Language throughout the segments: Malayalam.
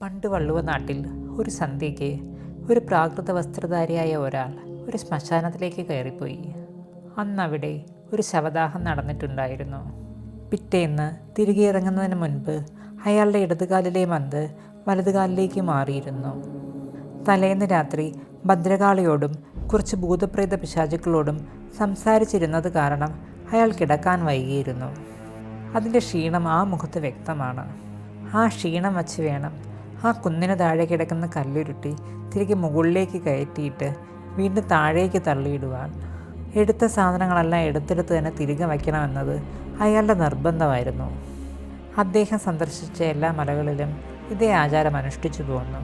പണ്ട് വള്ളുവ നാട്ടിൽ ഒരു സന്ധ്യയ്ക്ക് ഒരു പ്രാകൃത വസ്ത്രധാരിയായ ഒരാൾ ഒരു ശ്മശാനത്തിലേക്ക് കയറിപ്പോയി. അന്നവിടെ ഒരു ശവദാഹം നടന്നിട്ടുണ്ടായിരുന്നു. പിറ്റേന്ന് തിരികെ ഇറങ്ങുന്നതിന് മുൻപ് അയാളുടെ ഇടതുകാലിലെ മന്ത് വലതുകാലിലേക്ക് മാറിയിരുന്നു. തലേന്ന് രാത്രി ഭദ്രകാളിയോടും കുറച്ച് ഭൂതപ്രേത പിശാചുക്കളോടും സംസാരിച്ചിരുന്നത് കാരണം അയാൾ കിടക്കാൻ വൈകിയിരുന്നു. അതിൻ്റെ ക്ഷീണം ആ മുഖത്ത് വ്യക്തമാണ്. ആ ക്ഷീണം വച്ച് വേണം ആ കുന്നിന് താഴെ കിടക്കുന്ന കല്ലുരുട്ടി തിരികെ മുകളിലേക്ക് കയറ്റിയിട്ട് വീണ്ടും താഴേക്ക് തള്ളിയിടുവാൻ. എടുത്ത സാധനങ്ങളെല്ലാം എടുത്തെടുത്ത് തന്നെ തിരികെ വയ്ക്കണമെന്നത് അയാളുടെ നിർബന്ധമായിരുന്നു. അദ്ദേഹം സന്ദർശിച്ച എല്ലാ മലകളിലും ഇതേ ആചാരം അനുഷ്ഠിച്ചു പോന്നു.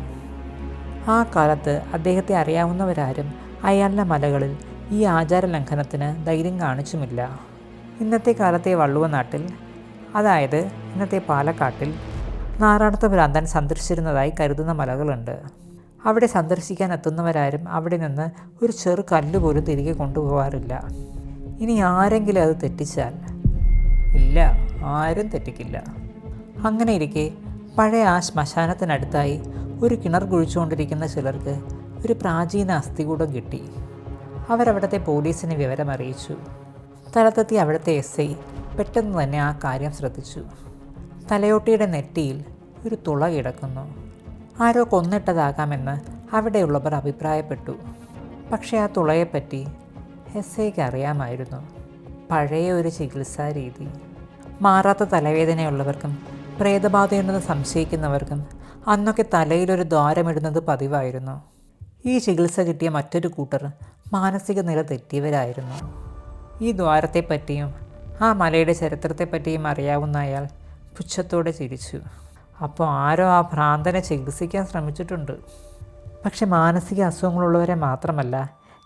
ആ കാലത്ത് അദ്ദേഹത്തെ അറിയാവുന്നവരാരും അയാളുടെ മലകളിൽ ഈ ആചാര ലംഘനത്തിന് ധൈര്യം കാണിച്ചുമില്ല. ഇന്നത്തെ കാലത്തെ വള്ളുവ നാട്ടിൽ, അതായത് ഇന്നത്തെ പാലക്കാട്ടിൽ, നാറാണത്ത് ഭ്രാന്തൻ സന്ദർശിച്ചിരുന്നതായി കരുതുന്ന മലകളുണ്ട്. അവിടെ സന്ദർശിക്കാൻ എത്തുന്നവരാരും അവിടെ നിന്ന് ഒരു ചെറു കല്ലുപോലും തിരികെ കൊണ്ടുപോകാറില്ല. ഇനി ആരെങ്കിലും അത് തെറ്റിച്ചാൽ, ഇല്ല, ആരും തെറ്റിക്കില്ല. അങ്ങനെ ഇരിക്കെ പഴയ ആ ശ്മശാനത്തിനടുത്തായി ഒരു കിണർ കുഴിച്ചുകൊണ്ടിരിക്കുന്ന ചിലർക്ക് ഒരു പ്രാചീന അസ്ഥികൂടം കിട്ടി. അവരവിടുത്തെ പോലീസിനെ വിവരമറിയിച്ചു. സ്ഥലത്തെത്തി അവിടുത്തെ SI പെട്ടെന്ന് തന്നെ ആ കാര്യം ശ്രദ്ധിച്ചു. തലയോട്ടിയുടെ നെറ്റിയിൽ ഒരു തുള കിടക്കുന്നു. ആരോ കൊന്നിട്ടതാകാമെന്ന് അവിടെയുള്ളവർ അഭിപ്രായപ്പെട്ടു. പക്ഷേ ആ തുളയെപ്പറ്റി SIക്ക് അറിയാമായിരുന്നു. പഴയ ഒരു ചികിത്സാ രീതി. മാറാത്ത തലവേദനയുള്ളവർക്കും പ്രേതബാധയുണ്ടെന്ന് സംശയിക്കുന്നവർക്കും അന്നൊക്കെ തലയിലൊരു ദ്വാരമിടുന്നത് പതിവായിരുന്നു. ഈ ചികിത്സ കിട്ടിയ മറ്റൊരു കൂട്ടർ മാനസിക നില തെറ്റിയവരായിരുന്നു. ഈ ദ്വാരത്തെപ്പറ്റിയും ആ മലയുടെ ചരിത്രത്തെപ്പറ്റിയും അറിയാവുന്ന അയാൾ പുച്ഛത്തോടെ ചിരിച്ചു. അപ്പോൾ ആരോ ആ ഭ്രാന്തനെ ചികിത്സിക്കാൻ ശ്രമിച്ചിട്ടുണ്ട്. പക്ഷെ മാനസിക അസുഖങ്ങളുള്ളവരെ മാത്രമല്ല,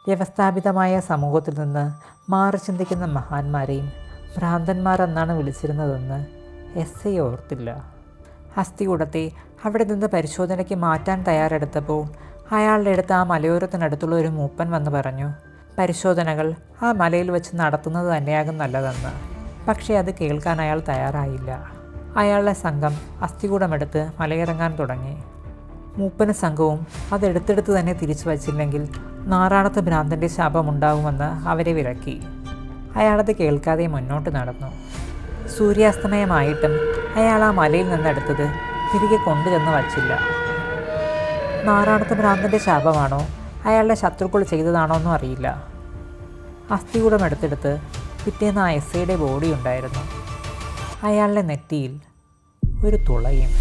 വ്യവസ്ഥാപിതമായ സമൂഹത്തിൽ നിന്ന് മാറി ചിന്തിക്കുന്ന മഹാന്മാരെയും ഭ്രാന്തന്മാരെന്നാണ് വിളിച്ചിരുന്നതെന്ന് SI ഓർത്തില്ല. അസ്ഥികൂടത്തെ അവിടെ നിന്ന് പരിശോധനയ്ക്ക് മാറ്റാൻ തയ്യാറെടുത്തപ്പോൾ അയാളുടെ അടുത്ത് ആ മലയോരത്തിനടുത്തുള്ള ഒരു മൂപ്പൻ വന്ന് പറഞ്ഞു, പരിശോധനകൾ ആ മലയിൽ വെച്ച് നടത്തുന്നത് തന്നെയാകും നല്ലതെന്ന്. പക്ഷേ അത് കേൾക്കാൻ അയാൾ തയ്യാറായില്ല. അയാളുടെ സംഘം അസ്ഥികൂടമെടുത്ത് മലയിറങ്ങാൻ തുടങ്ങി. മൂപ്പന് സംഘവും അതെടുത്തെടുത്ത് തന്നെ തിരിച്ചു വച്ചില്ലെങ്കിൽ നാറാണത്ത് ഭ്രാന്തൻ്റെ ശാപമുണ്ടാകുമെന്ന് അവരെ വിലക്കി. അയാളത് കേൾക്കാതെ മുന്നോട്ട് നടന്നു. സൂര്യാസ്തമയമായിട്ടും അയാൾ ആ മലയിൽ നിന്നെടുത്തത് തിരികെ കൊണ്ടുചെന്ന് വച്ചില്ല. നാറാണത്ത് ഭ്രാന്തൻ്റെ ശാപമാണോ അയാളുടെ ശത്രുക്കൾ ചെയ്തതാണോ എന്നും അറിയില്ല. അസ്ഥികൂടം എടുത്തെടുത്ത് പിറ്റേന്ന് ആ SIയുടെ ബോഡി ഉണ്ടായിരുന്നു. അയാളുടെ നെറ്റിയിൽ ഒരു തുളയും.